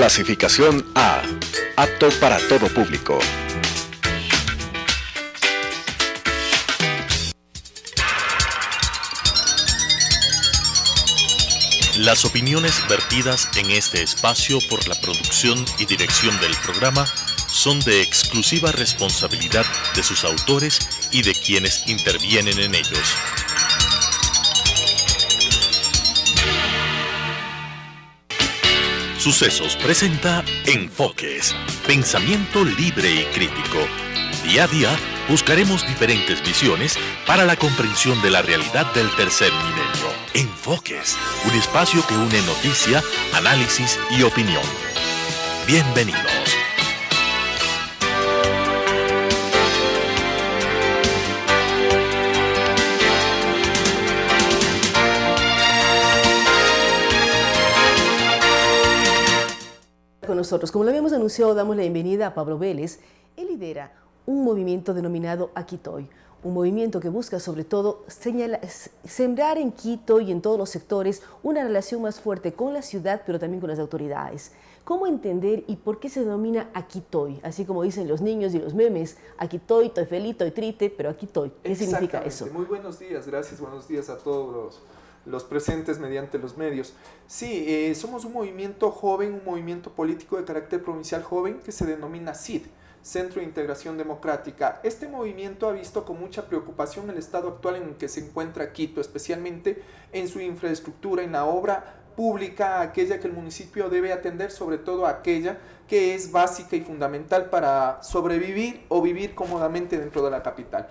Clasificación A. Apto para todo público. Las opiniones vertidas en este espacio por la producción y dirección del programa son de exclusiva responsabilidad de sus autores y de quienes intervienen en ellos. Sucesos presenta Enfoques, pensamiento libre y crítico. Día a día buscaremos diferentes visiones para la comprensión de la realidad del tercer milenio. Enfoques, un espacio que une noticia, análisis y opinión. Bienvenidos. Con nosotros, como lo habíamos anunciado, damos la bienvenida a Pablo Vélez. Él lidera un movimiento denominado Aquitoy, un movimiento que busca sobre todo sembrar en Quito y en todos los sectores una relación más fuerte con la ciudad, pero también con las autoridades. ¿Cómo entender y por qué se denomina Aquitoy? Así como dicen los niños y los memes, Aquitoy, estoy feliz, estoy triste, pero Aquitoy. ¿Qué significa eso? Muy buenos días, gracias, buenos días a todos los presentes mediante los medios. Sí, somos un movimiento joven, un movimiento político de carácter provincial joven que se denomina CID, Centro de Integración Democrática. Este movimiento ha visto con mucha preocupación el estado actual en el que se encuentra Quito, especialmente en su infraestructura, en la obra pública, aquella que el municipio debe atender, sobre todo aquella que es básica y fundamental para sobrevivir o vivir cómodamente dentro de la capital.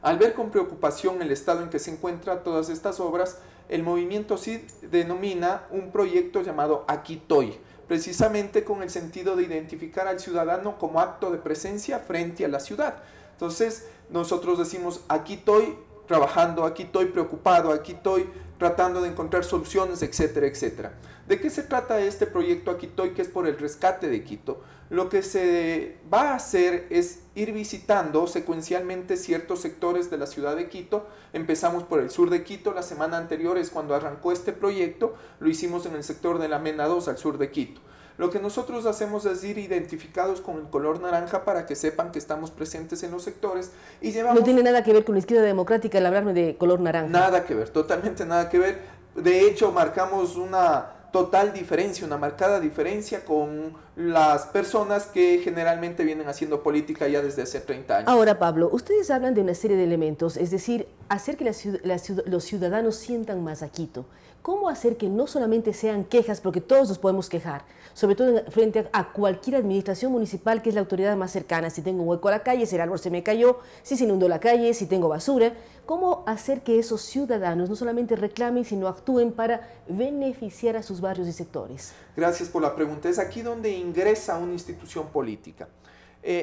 Al ver con preocupación el estado en que se encuentran todas estas obras, el movimiento CID denomina un proyecto llamado Aquitoy, precisamente con el sentido de identificar al ciudadano como acto de presencia frente a la ciudad. Entonces, nosotros decimos, aquí estoy trabajando, aquí estoy preocupado, aquí estoy tratando de encontrar soluciones, etcétera, etcétera. ¿De qué se trata este proyecto Aquitoy, que es por el rescate de Quito? Lo que se va a hacer es ir visitando secuencialmente ciertos sectores de la ciudad de Quito. Empezamos por el sur de Quito, la semana anterior es cuando arrancó este proyecto, lo hicimos en el sector de la Mena 2 al sur de Quito. Lo que nosotros hacemos es ir identificados con el color naranja para que sepan que estamos presentes en los sectores y llevamos... No tiene nada que ver con la izquierda democrática el hablarme de color naranja. Nada que ver, totalmente nada que ver. De hecho, marcamos una total diferencia, una marcada diferencia con las personas que generalmente vienen haciendo política ya desde hace 30 años. Ahora, Pablo, ustedes hablan de una serie de elementos, es decir, hacer que los ciudadanos sientan más a Quito. ¿Cómo hacer que no solamente sean quejas, porque todos nos podemos quejar, sobre todo frente a cualquier administración municipal que es la autoridad más cercana? Si tengo un hueco a la calle, si el árbol se me cayó, si se inundó la calle, si tengo basura. ¿Cómo hacer que esos ciudadanos no solamente reclamen, sino actúen para beneficiar a sus barrios y sectores? Gracias por la pregunta. Es aquí donde ingresa una institución política.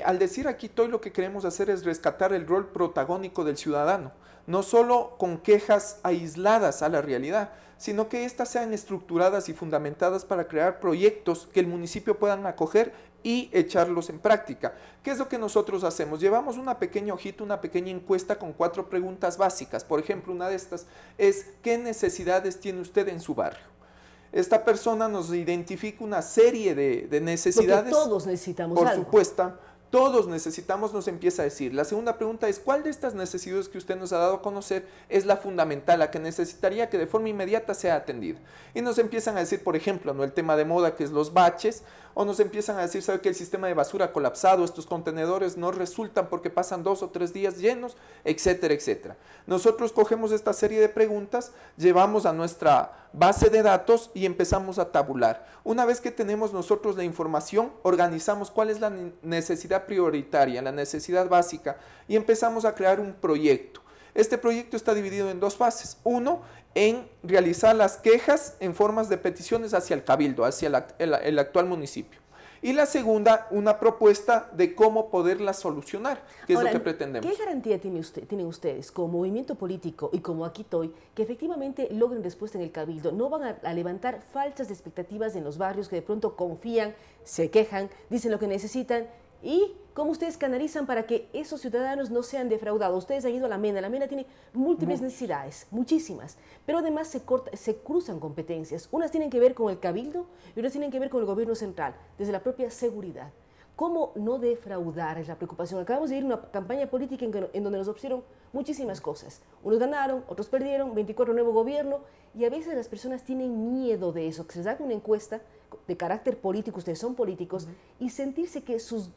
Al decir Aquitoy, lo que queremos hacer es rescatar el rol protagónico del ciudadano, no solo con quejas aisladas a la realidad, sino que éstas sean estructuradas y fundamentadas para crear proyectos que el municipio puedan acoger y echarlos en práctica. ¿Qué es lo que nosotros hacemos? Llevamos una pequeña hojita, una pequeña encuesta con 4 preguntas básicas. Por ejemplo, una de estas es, ¿qué necesidades tiene usted en su barrio? Esta persona nos identifica una serie de necesidades. Porque todos necesitamos por algo. supuesto, todos necesitamos, nos empieza a decir. La segunda pregunta es, ¿cuál de estas necesidades que usted nos ha dado a conocer es la fundamental, la que necesitaría que de forma inmediata sea atendida? Y nos empiezan a decir, por ejemplo, ¿no?, el tema de moda, que es los baches, o nos empiezan a decir, ¿sabe que el sistema de basura ha colapsado? Estos contenedores no resultan porque pasan 2 o 3 días llenos, etcétera, etcétera. Nosotros cogemos esta serie de preguntas, llevamos a nuestra base de datos y empezamos a tabular. Una vez que tenemos nosotros la información, organizamos cuál es la necesidad prioritaria, la necesidad básica, y empezamos a crear un proyecto. Este proyecto está dividido en 2 fases. Uno, en realizar las quejas en formas de peticiones hacia el cabildo, hacia el actual municipio. Y la segunda, una propuesta de cómo poderlas solucionar, que es lo que pretendemos. ¿Qué garantía tienen ustedes como movimiento político y como Aquitoy que efectivamente logren respuesta en el cabildo? No van a levantar falsas expectativas en los barrios que de pronto confían, se quejan, dicen lo que necesitan ¿Y cómo ustedes canalizan para que esos ciudadanos no sean defraudados? Ustedes han ido a la MENA tiene múltiples necesidades, muchísimas, pero además se cruzan competencias. Unas tienen que ver con el cabildo y otras tienen que ver con el gobierno central, desde la propia seguridad. ¿Cómo no defraudar? Es la preocupación. Acabamos de ir a una campaña política en donde nos ofrecieron muchísimas cosas. Unos ganaron, otros perdieron, 24 nuevo gobierno, y a veces las personas tienen miedo de eso, que se les haga una encuesta de carácter político, ustedes son políticos, y sentirse que sus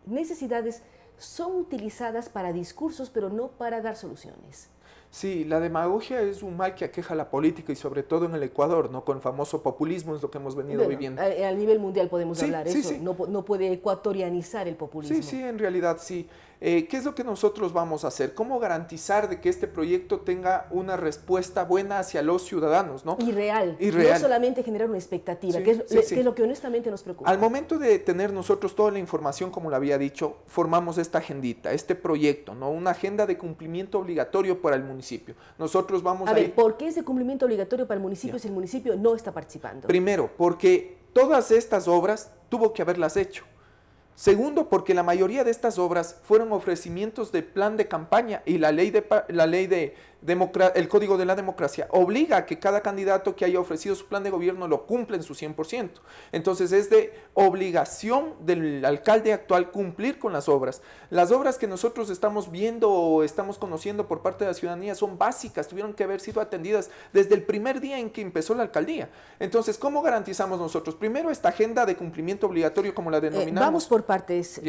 necesidades son utilizadas para discursos, pero no para dar soluciones. Sí, la demagogia es un mal que aqueja a la política y sobre todo en el Ecuador, ¿no? Con el famoso populismo es lo que hemos venido viviendo. A nivel mundial podemos hablar sí, eso, sí. No puede ecuatorianizar el populismo. Sí, en realidad sí. ¿Qué es lo que nosotros vamos a hacer? ¿Cómo garantizar de que este proyecto tenga una respuesta buena hacia los ciudadanos, ¿no? Y real. No solamente generar una expectativa, Sí, que es lo que honestamente nos preocupa. Al momento de tener nosotros toda la información, como le había dicho, formamos esta agendita, este proyecto, ¿no? Una agenda de cumplimiento obligatorio para el municipio. Nosotros vamos a ver, ¿por qué es de cumplimiento obligatorio para el municipio si el municipio no está participando? Primero, porque todas estas obras tuvo que haberlas hecho. Segundo, porque la mayoría de estas obras fueron ofrecimientos de plan de campaña y el Código de la Democracia obliga a que cada candidato que haya ofrecido su plan de gobierno lo cumpla en su 100%. Entonces es de obligación del alcalde actual cumplir con las obras. Las obras que nosotros estamos viendo o estamos conociendo por parte de la ciudadanía son básicas, tuvieron que haber sido atendidas desde el primer día en que empezó la alcaldía. Entonces, ¿cómo garantizamos nosotros? Primero, esta agenda de cumplimiento obligatorio, como la denominamos. Vamos por partes.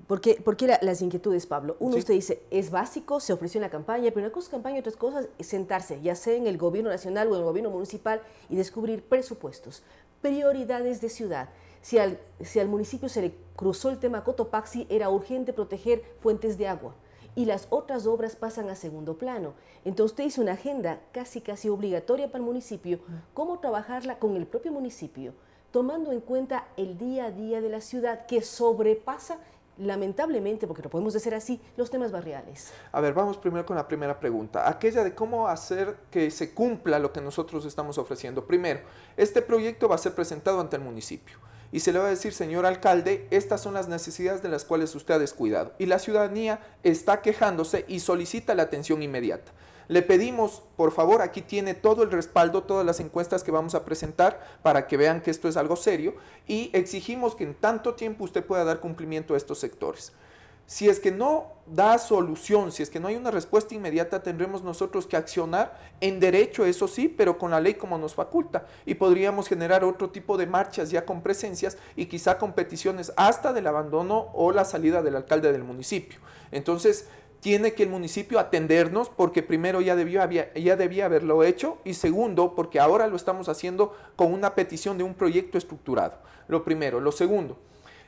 ¿Por qué las inquietudes, Pablo? Uno, usted dice, es básico, se ofreció en la campaña, pero una cosa es campaña y otras cosas es sentarse, ya sea en el gobierno nacional o en el gobierno municipal, y descubrir presupuestos, prioridades de ciudad. Si al municipio se le cruzó el tema Cotopaxi, era urgente proteger fuentes de agua, y las otras obras pasan a segundo plano. Entonces usted hizo una agenda casi obligatoria para el municipio, cómo trabajarla con el propio municipio, tomando en cuenta el día a día de la ciudad que sobrepasa, lamentablemente, porque lo podemos decir así, los temas barriales. A ver, vamos primero con la primera pregunta, aquella de cómo hacer que se cumpla lo que nosotros estamos ofreciendo. Primero, este proyecto va a ser presentado ante el municipio y se le va a decir, señor alcalde, estas son las necesidades de las cuales usted ha descuidado. Y la ciudadanía está quejándose y solicita la atención inmediata. Le pedimos, por favor, aquí tiene todo el respaldo, todas las encuestas que vamos a presentar para que vean que esto es algo serio y exigimos que en tanto tiempo usted pueda dar cumplimiento a estos sectores. Si es que no da solución, si es que no hay una respuesta inmediata, tendremos nosotros que accionar en derecho, eso sí, pero con la ley como nos faculta. Y podríamos generar otro tipo de marchas ya con presencias y quizá con peticiones hasta del abandono o la salida del alcalde del municipio. Entonces, tiene que el municipio atendernos porque primero ya debía haberlo hecho y segundo, porque ahora lo estamos haciendo con una petición de un proyecto estructurado. Lo primero. Lo segundo,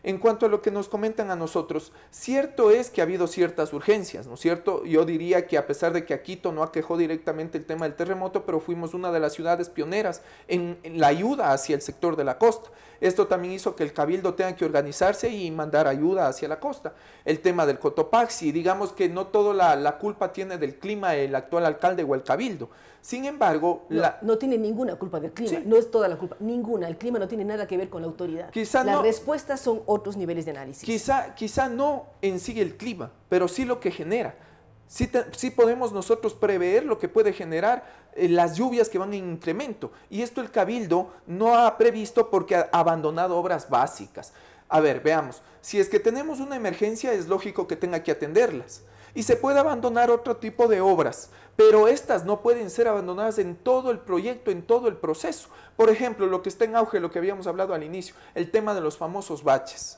en cuanto a lo que nos comentan a nosotros, cierto es que ha habido ciertas urgencias, ¿no es cierto? Yo diría que a pesar de que a Quito no aquejó directamente el tema del terremoto, pero fuimos una de las ciudades pioneras en la ayuda hacia el sector de la costa. Esto también hizo que el cabildo tenga que organizarse y mandar ayuda hacia la costa. El tema del Cotopaxi, digamos que no toda la culpa tiene del clima el actual alcalde o el cabildo. Sin embargo... No tiene ninguna culpa del clima, no es toda la culpa, ninguna. El clima no tiene nada que ver con la autoridad. Las respuestas son otros niveles de análisis. Quizá no en sí el clima, pero sí lo que genera. Sí podemos nosotros prever lo que puede generar las lluvias que van en incremento. Y esto el cabildo no ha previsto porque ha abandonado obras básicas. A ver, veamos. Si es que tenemos una emergencia, es lógico que tenga que atenderlas. Y se puede abandonar otro tipo de obras, pero estas no pueden ser abandonadas en todo el proyecto, en todo el proceso. Por ejemplo, lo que está en auge, lo que habíamos hablado al inicio, el tema de los famosos baches.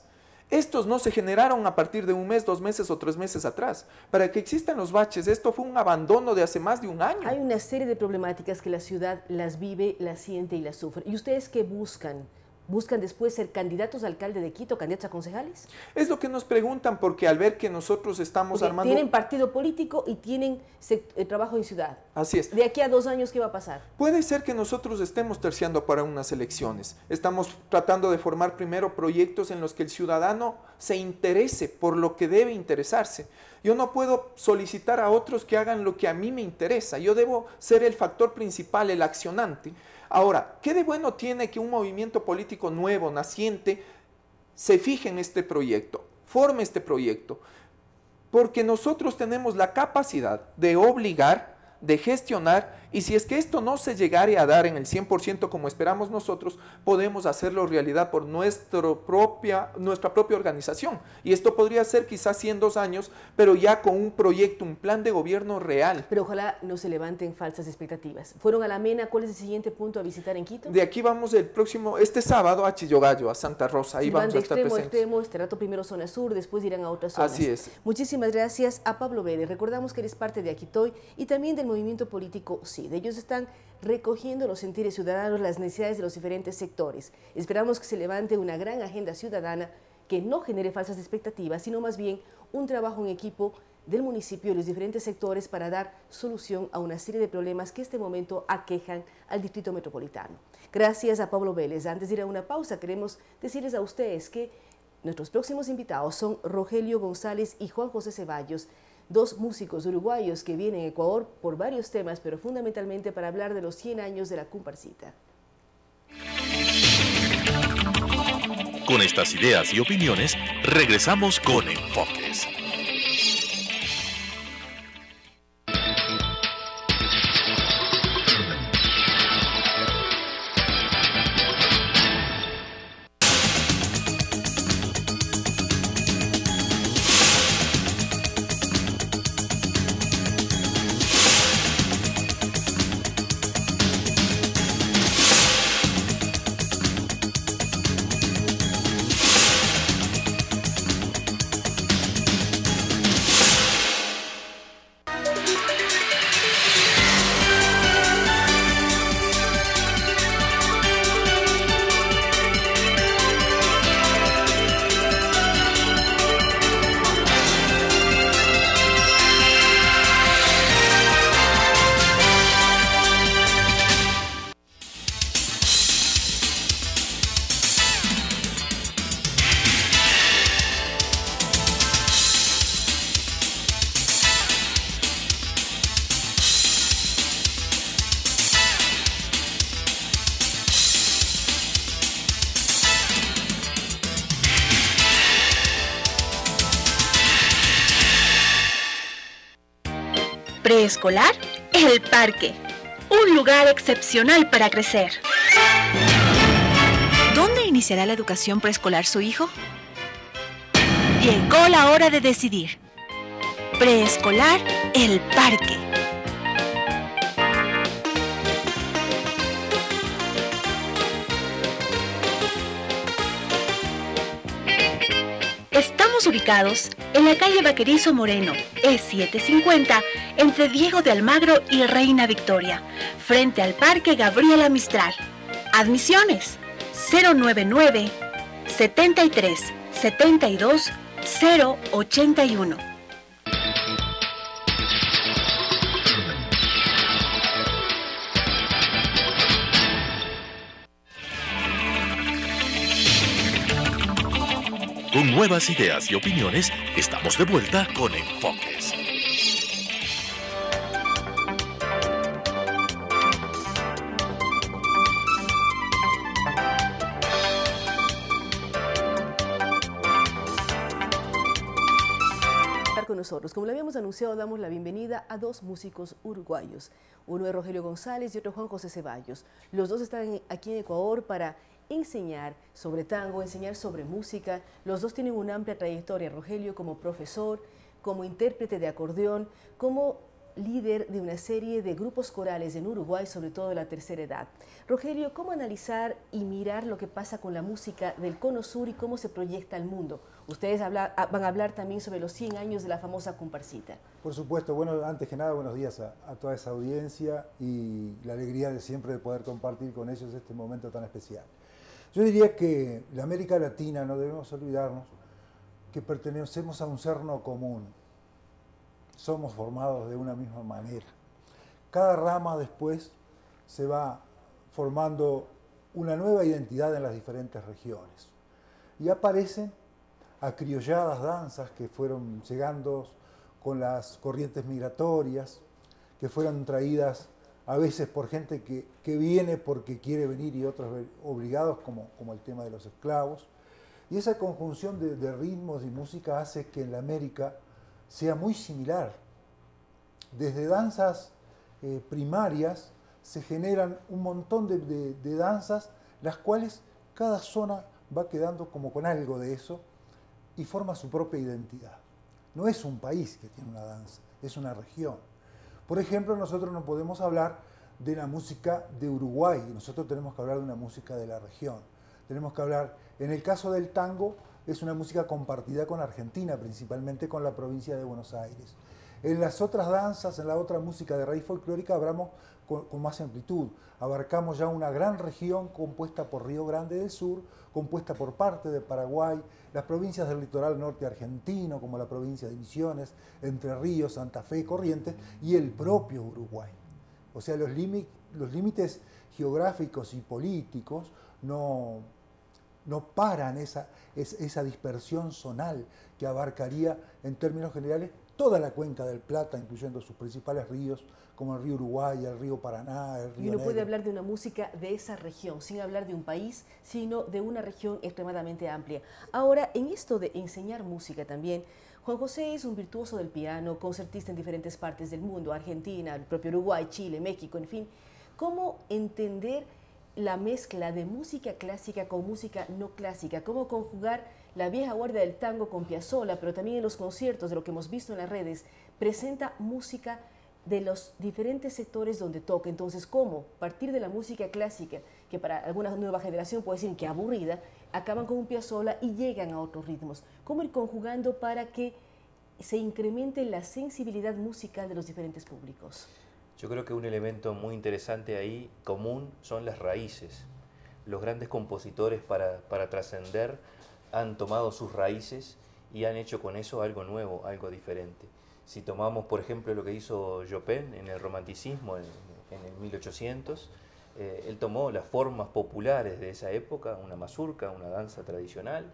Estos no se generaron a partir de un mes, 2 meses o 3 meses atrás. Para que existan los baches, esto fue un abandono de hace más de un año. Hay una serie de problemáticas que la ciudad las vive, las siente y las sufre. ¿Y ustedes qué buscan? ¿Buscan después ser candidatos a alcalde de Quito, candidatos a concejales? Es lo que nos preguntan porque al ver que nosotros estamos armando... Tienen partido político y tienen trabajo en ciudad. Así es. De aquí a 2 años, ¿qué va a pasar? Puede ser que nosotros estemos terciando para unas elecciones. Estamos tratando de formar primero proyectos en los que el ciudadano se interese por lo que debe interesarse. Yo no puedo solicitar a otros que hagan lo que a mí me interesa. Yo debo ser el factor principal, el accionante. Ahora, ¿qué de bueno tiene que un movimiento político nuevo, naciente, se fije en este proyecto, forme este proyecto, porque nosotros tenemos la capacidad de obligar, de gestionar, y si es que esto no se llegare a dar en el 100% como esperamos nosotros, podemos hacerlo realidad por nuestra propia organización. Y esto podría ser quizás 100, 2 años, pero ya con un proyecto, un plan de gobierno real. Pero ojalá no se levanten falsas expectativas. ¿Fueron a La Mena? ¿Cuál es el siguiente punto a visitar en Quito? De aquí vamos este sábado a Chillogallo, a Santa Rosa. Ahí vamos a estar presentes. Extremo, este rato primero zona sur, después irán a otras zonas. Así es. Muchísimas gracias a Pablo Vélez. Recordamos que eres parte de Aquitoy y también del movimiento político CID. Ellos están recogiendo los sentires ciudadanos, las necesidades de los diferentes sectores. Esperamos que se levante una gran agenda ciudadana que no genere falsas expectativas, sino más bien un trabajo en equipo del municipio y los diferentes sectores para dar solución a una serie de problemas que en este momento aquejan al distrito metropolitano. Gracias a Pablo Vélez. Antes de ir a una pausa, queremos decirles a ustedes que nuestros próximos invitados son Rogelio González y Juan José Ceballos, dos músicos uruguayos que vienen a Ecuador por varios temas, pero fundamentalmente para hablar de los 100 años de la Comparsita. Con estas ideas y opiniones, regresamos con Enfoques. Preescolar El Parque, un lugar excepcional para crecer. ¿Dónde iniciará la educación preescolar su hijo? Llegó la hora de decidir. Preescolar El Parque. Estamos ubicados en la calle Vaquerizo Moreno, E750, entre Diego de Almagro y Reina Victoria, frente al Parque Gabriela Mistral. Admisiones 099 73 72 081. Con nuevas ideas y opiniones, estamos de vuelta con Enfoques. Con nosotros. Como lo habíamos anunciado, damos la bienvenida a dos músicos uruguayos. Uno es Rogelio González y otro Juan José Ceballos. Los dos están aquí en Ecuador para enseñar sobre tango, enseñar sobre música. Los dos tienen una amplia trayectoria. Rogelio como profesor, como intérprete de acordeón, como líder de una serie de grupos corales en Uruguay, sobre todo de la tercera edad. Rogelio, ¿cómo analizar y mirar lo que pasa con la música del Cono Sur y cómo se proyecta al mundo? Ustedes van a hablar también sobre los 100 años de la famosa Comparsita. Por supuesto. Bueno, antes que nada, buenos días a toda esa audiencia y la alegría de siempre de poder compartir con ellos este momento tan especial. Yo diría que la América Latina, no debemos olvidarnos que pertenecemos a un cerno común. Somos formados de una misma manera. Cada rama después se va formando una nueva identidad en las diferentes regiones. Y aparecen acriolladas danzas que fueron llegando con las corrientes migratorias, que fueron traídas a veces por gente que viene porque quiere venir y otros obligados, como el tema de los esclavos. Y esa conjunción de ritmos y música hace que en la América sea muy similar. Desde danzas primarias se generan un montón de danzas, las cuales cada zona va quedando como con algo de eso y forma su propia identidad. No es un país que tiene una danza, es una región. Por ejemplo, nosotros no podemos hablar de la música de Uruguay, nosotros tenemos que hablar de una música de la región. Tenemos que hablar, en el caso del tango, es una música compartida con Argentina, principalmente con la provincia de Buenos Aires. En las otras danzas, en la otra música de raíz folclórica, hablamos con más amplitud. Abarcamos ya una gran región compuesta por Río Grande del Sur, compuesta por parte de Paraguay, las provincias del litoral norte argentino, como la provincia de Misiones, Entre Ríos, Santa Fe, Corrientes, y el propio Uruguay. O sea, los límites geográficos y políticos no paran esa dispersión zonal que abarcaría, en términos generales, toda la cuenca del Plata, incluyendo sus principales ríos, como el río Uruguay, el río Paraná, el río Y uno puede Negro. hablar de una música de esa región, sin hablar de un país, sino de una región extremadamente amplia. Ahora, en esto de enseñar música también, Juan José es un virtuoso del piano, concertista en diferentes partes del mundo, Argentina, el propio Uruguay, Chile, México, en fin. ¿Cómo entender la mezcla de música clásica con música no clásica? ¿Cómo conjugar la vieja guardia del tango con Piazzolla, pero también en los conciertos, de lo que hemos visto en las redes, presenta música de los diferentes sectores donde toca? Entonces, ¿cómo partir de la música clásica, que para alguna nueva generación puede decir que aburrida, acaban con un Piazzolla y llegan a otros ritmos? ¿Cómo ir conjugando para que se incremente la sensibilidad musical de los diferentes públicos? Yo creo que un elemento muy interesante ahí, común, son las raíces. Los grandes compositores para trascender han tomado sus raíces y han hecho con eso algo nuevo, algo diferente. Si tomamos, por ejemplo, lo que hizo Chopin en el romanticismo en el 1800, él tomó las formas populares de esa época, una mazurca, una danza tradicional,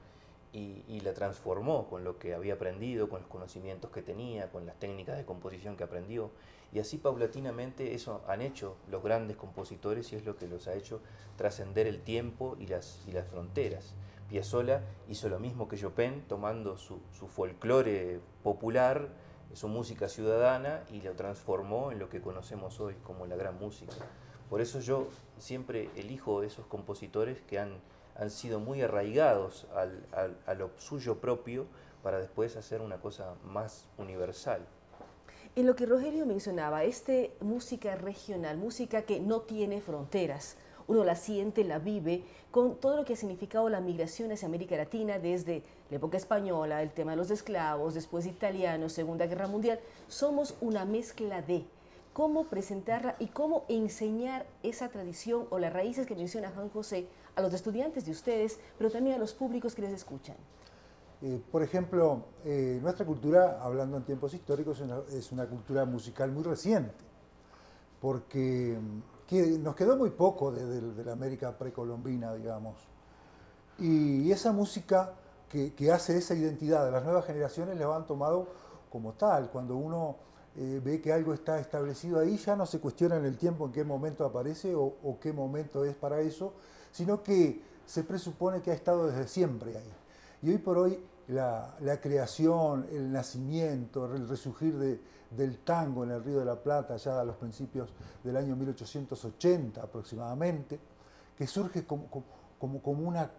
y la transformó con lo que había aprendido, con los conocimientos que tenía, con las técnicas de composición que aprendió. Y así paulatinamente eso han hecho los grandes compositores y es lo que los ha hecho trascender el tiempo y las fronteras. Piazzolla hizo lo mismo que Chopin, tomando su folclore popular, su música ciudadana, y lo transformó en lo que conocemos hoy como la gran música. Por eso yo siempre elijo esos compositores que han sido muy arraigados a lo suyo propio para después hacer una cosa más universal. En lo que Rogelio mencionaba, música regional, música que no tiene fronteras, uno la siente, la vive, con todo lo que ha significado la migración hacia América Latina desde la época española, el tema de los esclavos, después italianos, Segunda Guerra Mundial. Somos una mezcla de cómo presentarla y cómo enseñar esa tradición o las raíces que menciona Juan José a los estudiantes de ustedes, pero también a los públicos que les escuchan. Por ejemplo, nuestra cultura, hablando en tiempos históricos, es una cultura musical muy reciente, porque nos quedó muy poco de la América precolombina, digamos. Y esa música que hace esa identidad de las nuevas generaciones la han tomado como tal. Cuando uno ve que algo está establecido ahí, ya no se cuestiona en el tiempo en qué momento aparece o qué momento es para eso, sino que se presupone que ha estado desde siempre ahí. Y hoy por hoy la creación, el nacimiento, el resurgir del tango en el Río de la Plata, ya a los principios del año 1880 aproximadamente, que surge como una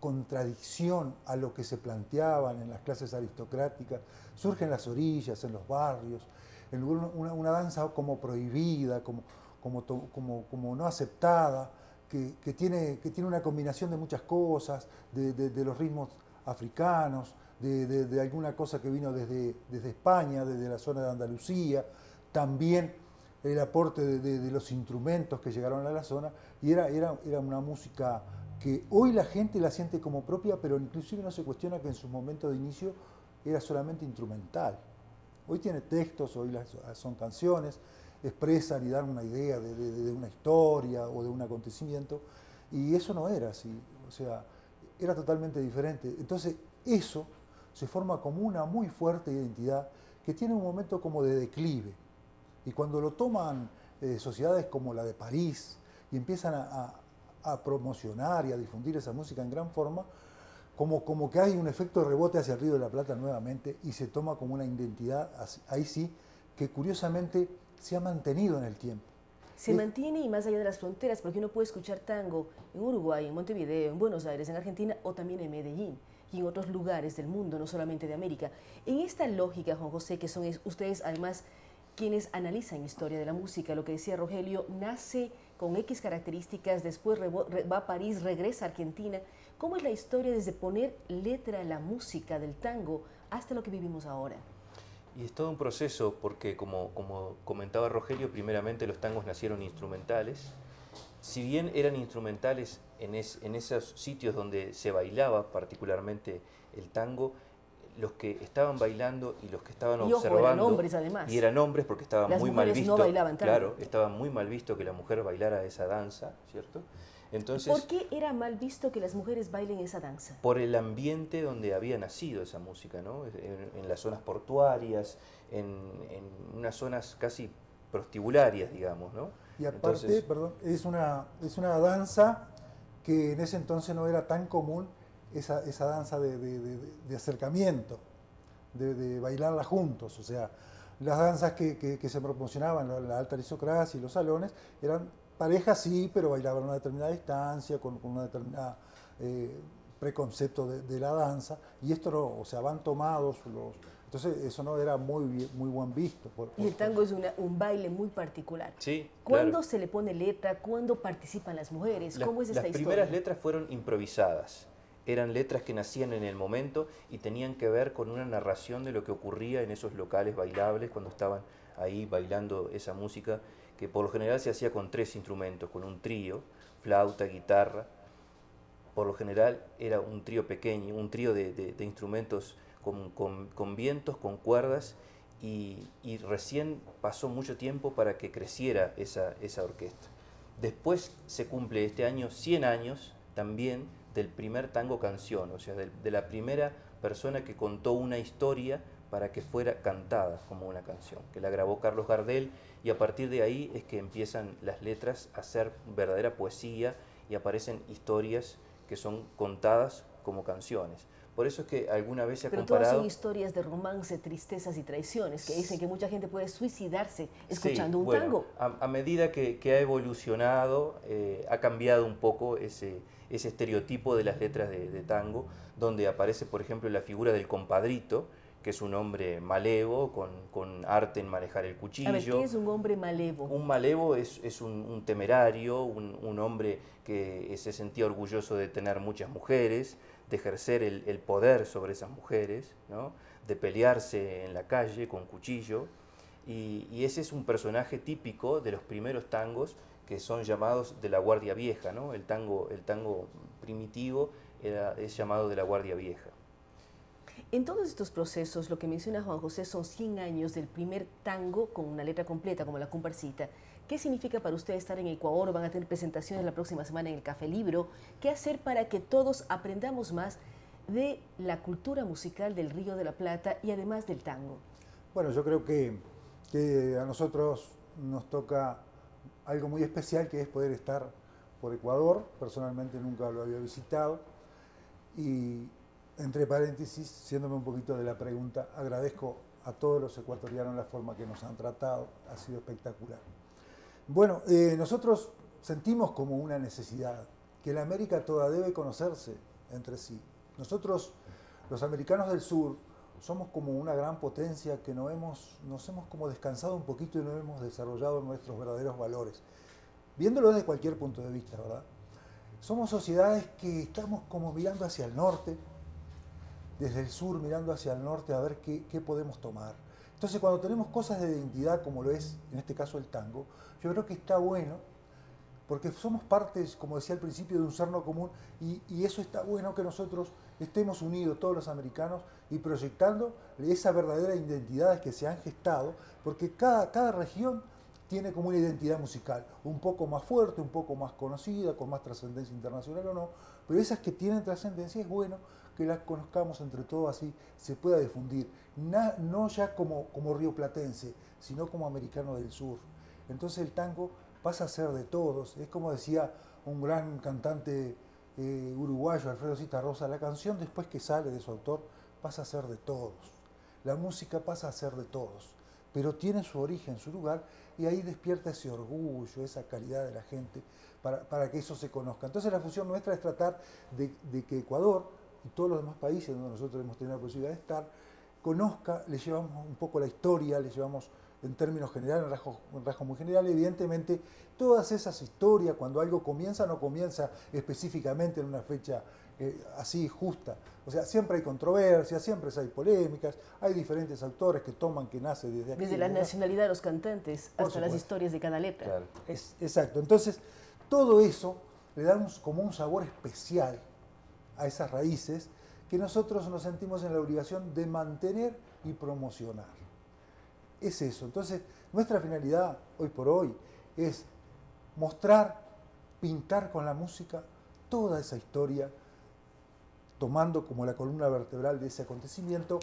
contradicción a lo que se planteaban en las clases aristocráticas, surge en las orillas, en los barrios, en una danza como prohibida, como no aceptada, que tiene una combinación de muchas cosas, de los ritmos africanos, de alguna cosa que vino desde España, desde la zona de Andalucía, también el aporte de los instrumentos que llegaron a la zona, y era una música que hoy la gente la siente como propia, pero inclusive no se cuestiona que en su momento de inicio era solamente instrumental. Hoy tiene textos, hoy son canciones, expresan y dan una idea de una historia o de un acontecimiento, y eso no era así, o sea, era totalmente diferente. Entonces eso se forma como una muy fuerte identidad que tiene un momento como de declive, y cuando lo toman sociedades como la de París y empiezan a promocionar y a difundir esa música en gran forma, como que hay un efecto de rebote hacia el Río de la Plata nuevamente y se toma como una identidad, ahí sí, que curiosamente se ha mantenido en el tiempo. Se mantiene y más allá de las fronteras, porque uno puede escuchar tango en Uruguay, en Montevideo, en Buenos Aires, en Argentina o también en Medellín y en otros lugares del mundo, no solamente de América. En esta lógica, Juan José, que son ustedes además quienes analizan historia de la música, lo que decía Rogelio, nace con X características, después va a París, regresa a Argentina. ¿Cómo es la historia desde poner letra a la música del tango hasta lo que vivimos ahora? Y es todo un proceso porque, como comentaba Rogelio, primeramente los tangos nacieron instrumentales. Si bien eran instrumentales en esos sitios donde se bailaba particularmente el tango, los que estaban bailando y los que estaban observando, eran hombres además. Y eran hombres porque estaba muy mal visto. No bailaban tango. Claro, estaba muy mal visto que la mujer bailara esa danza, ¿cierto? Entonces, ¿por qué era mal visto que las mujeres bailen esa danza? Por el ambiente donde había nacido esa música, ¿no? En las zonas portuarias, en unas zonas casi prostibularias, digamos, ¿no? Y aparte, perdón, es una danza que en ese entonces no era tan común, esa danza de acercamiento, de bailarla juntos. O sea, las danzas que se promocionaban, la alta aristocracia y los salones, eran parejas sí, pero bailaban a una determinada distancia, con una determinada preconcepto de la danza, y esto no, o sea, van tomados los... Entonces eso no era muy buen visto. Y el tango es un baile muy particular. Sí, ¿Cuándo claro. se le pone letra? ¿Cuándo participan las mujeres? ¿Cómo es esta historia? Las primeras letras fueron improvisadas. Eran letras que nacían en el momento y tenían que ver con una narración de lo que ocurría en esos locales bailables cuando estaban ahí bailando esa música, que por lo general se hacía con 3 instrumentos, con un trío, flauta, guitarra. Por lo general era un trío pequeño, un trío de instrumentos con vientos, con cuerdas, y recién pasó mucho tiempo para que creciera esa orquesta. Después se cumple este año 100 años también del primer tango canción, o sea, de la primera persona que contó una historia para que fuera cantada como una canción, que la grabó Carlos Gardel, y a partir de ahí es que empiezan las letras a ser verdadera poesía y aparecen historias que son contadas como canciones. Por eso es que alguna vez se ha comparado... Pero todas son historias de romance, tristezas y traiciones, que dicen que mucha gente puede suicidarse escuchando un tango. A medida que ha evolucionado, ha cambiado un poco ese estereotipo de las letras de tango, donde aparece, por ejemplo, la figura del compadrito, que es un hombre malevo, con arte en manejar el cuchillo. A ver, ¿qué es un hombre malevo? Un malevo es un temerario, un hombre que se sentía orgulloso de tener muchas mujeres, de ejercer el poder sobre esas mujeres, ¿no? De pelearse en la calle con cuchillo. Y ese es un personaje típico de los primeros tangos que son llamados de la Guardia Vieja, ¿no? El tango primitivo es llamado de la Guardia Vieja. En todos estos procesos, lo que menciona Juan José son 100 años del primer tango con una letra completa, como la comparsita. ¿Qué significa para usted estar en Ecuador? Van a tener presentaciones la próxima semana en el Café Libro. ¿Qué hacer para que todos aprendamos más de la cultura musical del Río de la Plata y además del tango? Bueno, yo creo que a nosotros nos toca algo muy especial, que es poder estar por Ecuador. Personalmente nunca lo había visitado. Y entre paréntesis, siéndome un poquito de la pregunta, agradezco a todos los ecuatorianos la forma que nos han tratado, ha sido espectacular. Bueno, nosotros sentimos como una necesidad, que la América toda debe conocerse entre sí. Nosotros, los americanos del sur, somos como una gran potencia que nos hemos como descansado un poquito y no hemos desarrollado nuestros verdaderos valores. Viéndolo desde cualquier punto de vista, ¿verdad? Somos sociedades que estamos como mirando hacia el norte, desde el sur mirando hacia el norte a ver qué podemos tomar. Entonces, cuando tenemos cosas de identidad, como lo es en este caso el tango, yo creo que está bueno, porque somos partes, como decía al principio, de un serno común, y eso está bueno que nosotros estemos unidos, todos los americanos, y proyectando esa verdadera identidad que se han gestado, porque cada región tiene como una identidad musical, un poco más fuerte, un poco más conocida, con más trascendencia internacional o no, pero esas que tienen trascendencia es bueno que las conozcamos entre todos, así se pueda difundir, no ya como rioplatense, sino como americano del sur. Entonces el tango pasa a ser de todos, es como decía un gran cantante uruguayo Alfredo Zitarrosa, la canción después que sale de su autor pasa a ser de todos. La música pasa a ser de todos, pero tiene su origen, su lugar, y ahí despierta ese orgullo, esa calidad de la gente, para que eso se conozca. Entonces la función nuestra es tratar de que Ecuador y todos los demás países donde nosotros hemos tenido la posibilidad de estar, conozca, le llevamos un poco la historia, le llevamos en términos generales, en rasgos muy generales, evidentemente todas esas historias, cuando algo comienza, no comienza específicamente en una fecha así justa. O sea, siempre hay controversias, siempre hay polémicas, hay diferentes autores que toman que nace desde aquí. Desde la nacionalidad de los cantantes hasta las historias de cada letra. Claro. Exacto. Entonces, todo eso le da como un sabor especial a esas raíces que nosotros nos sentimos en la obligación de mantener y promocionar. Es eso. Entonces, nuestra finalidad hoy por hoy es mostrar, pintar con la música toda esa historia, tomando como la columna vertebral de ese acontecimiento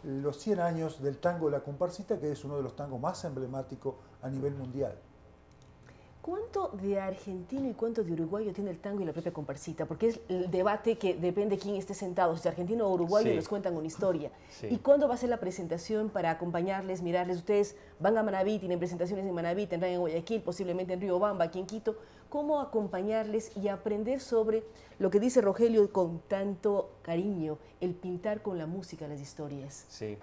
los 100 años del tango La Comparsita, que es uno de los tangos más emblemáticos a nivel mundial. ¿Cuánto de argentino y cuánto de uruguayo tiene el tango y la propia comparsita? Porque es el debate que depende de quién esté sentado, si es argentino o uruguayo, Sí. y nos cuentan una historia. Sí. ¿Y cuándo va a ser la presentación para acompañarles, mirarles? Ustedes van a Manabí, tienen presentaciones en Manabí, tendrán en Guayaquil, posiblemente en Riobamba, aquí en Quito. ¿Cómo acompañarles y aprender sobre lo que dice Rogelio con tanto cariño, el pintar con la música las historias? Sí.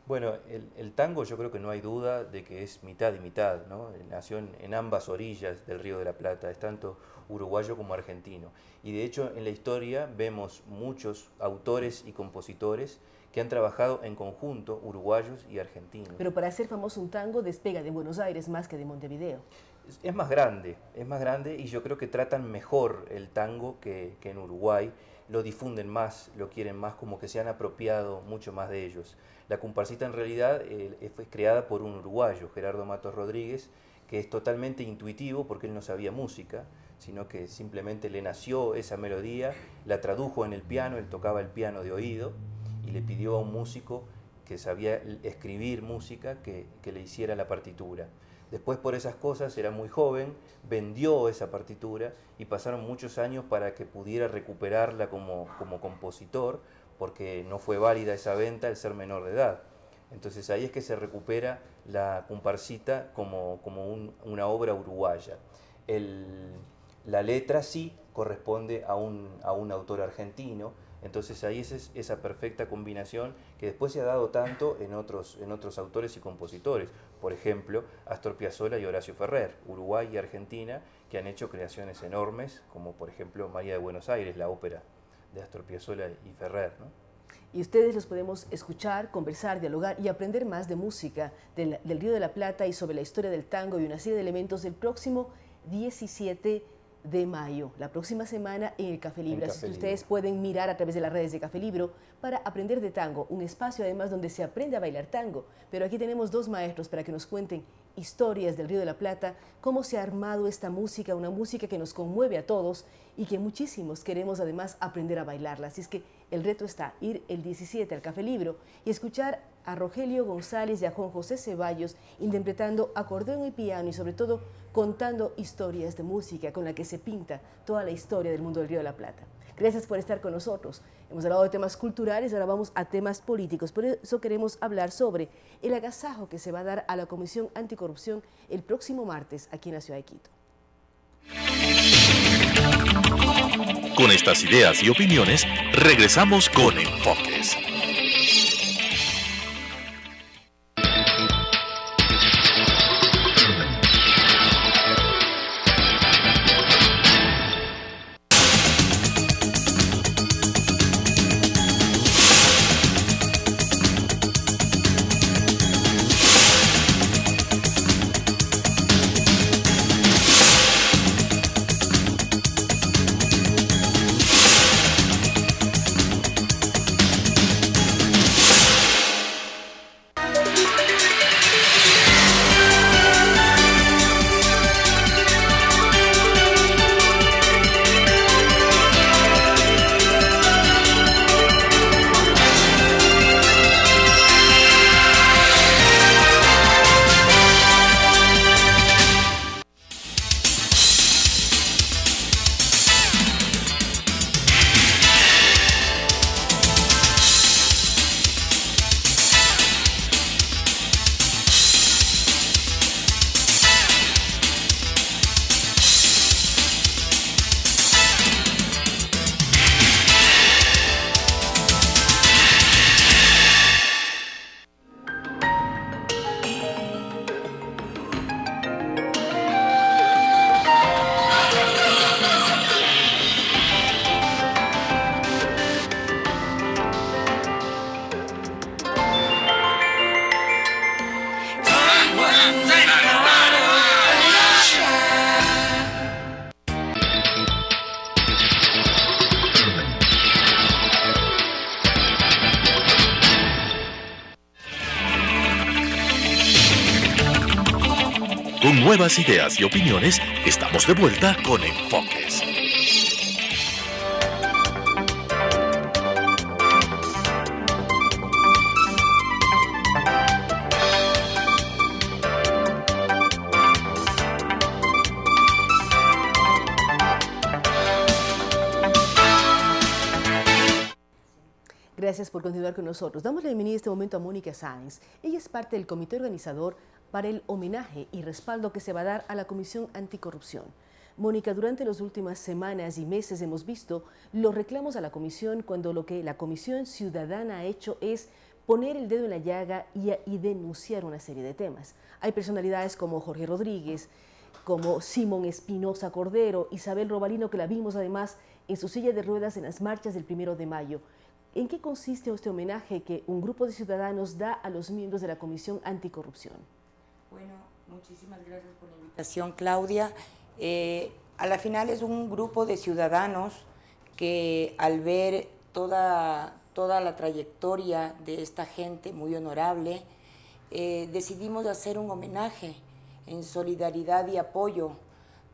Bueno, el tango yo creo que no hay duda de que es mitad y mitad, ¿no? Nació en ambas orillas del Río de la Plata, es tanto uruguayo como argentino. Y de hecho en la historia vemos muchos autores y compositores que han trabajado en conjunto, uruguayos y argentinos. Pero para hacer famoso un tango despega de Buenos Aires más que de Montevideo. Es más grande y yo creo que tratan mejor el tango que en Uruguay, lo difunden más, lo quieren más, como que se han apropiado mucho más de ellos. La comparsita en realidad fue creada por un uruguayo, Gerardo Matos Rodríguez, que es totalmente intuitivo porque él no sabía música, sino que simplemente le nació esa melodía, la tradujo en el piano, él tocaba el piano de oído y le pidió a un músico que sabía escribir música que le hiciera la partitura. Después por esas cosas era muy joven, vendió esa partitura y pasaron muchos años para que pudiera recuperarla como compositor, porque no fue válida esa venta al ser menor de edad. Entonces ahí es que se recupera la comparsita como una obra uruguaya. La letra sí corresponde a un autor argentino, entonces ahí es esa perfecta combinación que después se ha dado tanto en otros autores y compositores. Por ejemplo, Astor Piazzolla y Horacio Ferrer, Uruguay y Argentina, que han hecho creaciones enormes, como por ejemplo María de Buenos Aires, la ópera de Astor Piazzolla y Ferrer, ¿no? Y ustedes los podemos escuchar, conversar, dialogar y aprender más de música del Río de la Plata y sobre la historia del tango y una serie de elementos el próximo 17 de mayo, la próxima semana en el Café Libre. Así que ustedes pueden mirar a través de las redes de Café Libro para aprender de tango, un espacio además donde se aprende a bailar tango. Pero aquí tenemos dos maestros para que nos cuenten historias del Río de la Plata, cómo se ha armado esta música, una música que nos conmueve a todos y que muchísimos queremos además aprender a bailarla. Así es que el reto está ir el 17 al Café Libro y escuchar a Rogelio González y a Juan José Ceballos interpretando acordeón y piano y sobre todo contando historias de música con la que se pinta toda la historia del mundo del Río de la Plata. Gracias por estar con nosotros. Hemos hablado de temas culturales, ahora vamos a temas políticos. Por eso queremos hablar sobre el agasajo que se va a dar a la Comisión Anticorrupción el próximo martes aquí en la ciudad de Quito. Con estas ideas y opiniones, regresamos con Enfoques. Con nuevas ideas y opiniones, estamos de vuelta con Enfoques. Gracias por continuar con nosotros. Damos la bienvenida en este momento a Mónica Sáenz. Ella es parte del comité organizador para el homenaje y respaldo que se va a dar a la Comisión Anticorrupción. Mónica, durante las últimas semanas y meses hemos visto los reclamos a la Comisión cuando lo que la Comisión Ciudadana ha hecho es poner el dedo en la llaga y denunciar una serie de temas. Hay personalidades como Jorge Rodríguez, como Simón Espinosa Cordero, Isabel Robalino, que la vimos además en su silla de ruedas en las marchas del 1 de mayo. ¿En qué consiste este homenaje que un grupo de ciudadanos da a los miembros de la Comisión Anticorrupción? Bueno, muchísimas gracias por la invitación, Claudia. A la final es un grupo de ciudadanos que al ver toda la trayectoria de esta gente muy honorable, decidimos hacer un homenaje en solidaridad y apoyo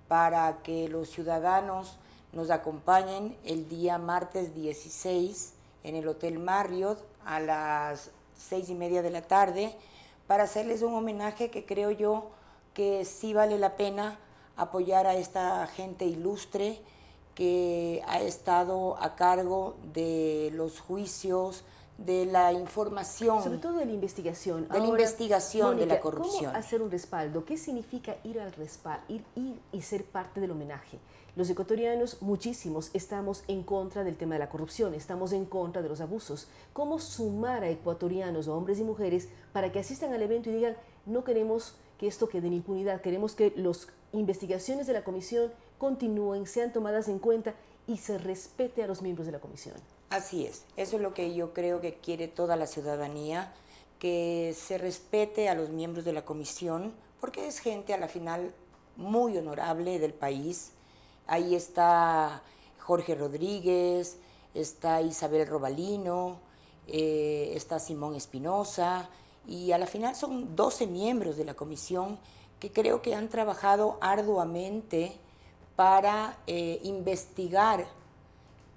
para que los ciudadanos nos acompañen el día martes 16 en el Hotel Marriott a las 6:30 de la tarde para hacerles un homenaje que creo yo que sí vale la pena apoyar a esta gente ilustre que ha estado a cargo de los juicios, de la información. Sobre todo de la investigación. De la investigación, Mónica, de la corrupción. ¿Cómo hacer un respaldo? ¿Qué significa ir al respaldo, ir y ser parte del homenaje? Los ecuatorianos, muchísimos, estamos en contra del tema de la corrupción, estamos en contra de los abusos. ¿Cómo sumar a ecuatorianos, hombres y mujeres, para que asistan al evento y digan, no queremos que esto quede en impunidad, queremos que las investigaciones de la comisión continúen, sean tomadas en cuenta y se respete a los miembros de la comisión? Así es, eso es lo que yo creo que quiere toda la ciudadanía, que se respete a los miembros de la comisión, porque es gente a la final muy honorable del país. Ahí está Jorge Rodríguez, está Isabel Robalino, está Simón Espinosa, y a la final son 12 miembros de la comisión que creo que han trabajado arduamente para investigar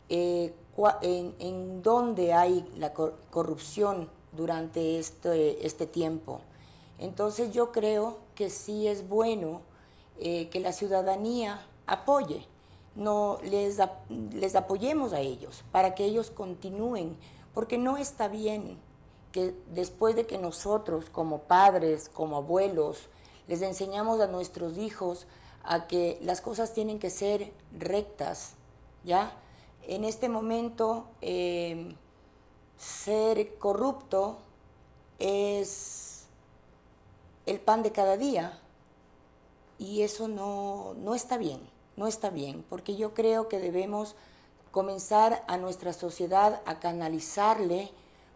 en dónde hay la corrupción durante este tiempo. Entonces yo creo que sí es bueno que la ciudadanía apoye, les apoyemos a ellos para que ellos continúen, porque no está bien que después de que nosotros como padres, como abuelos, les enseñamos a nuestros hijos a que las cosas tienen que ser rectas, ¿ya? En este momento, ser corrupto es el pan de cada día y eso no está bien, no está bien, porque yo creo que debemos comenzar a nuestra sociedad a canalizarle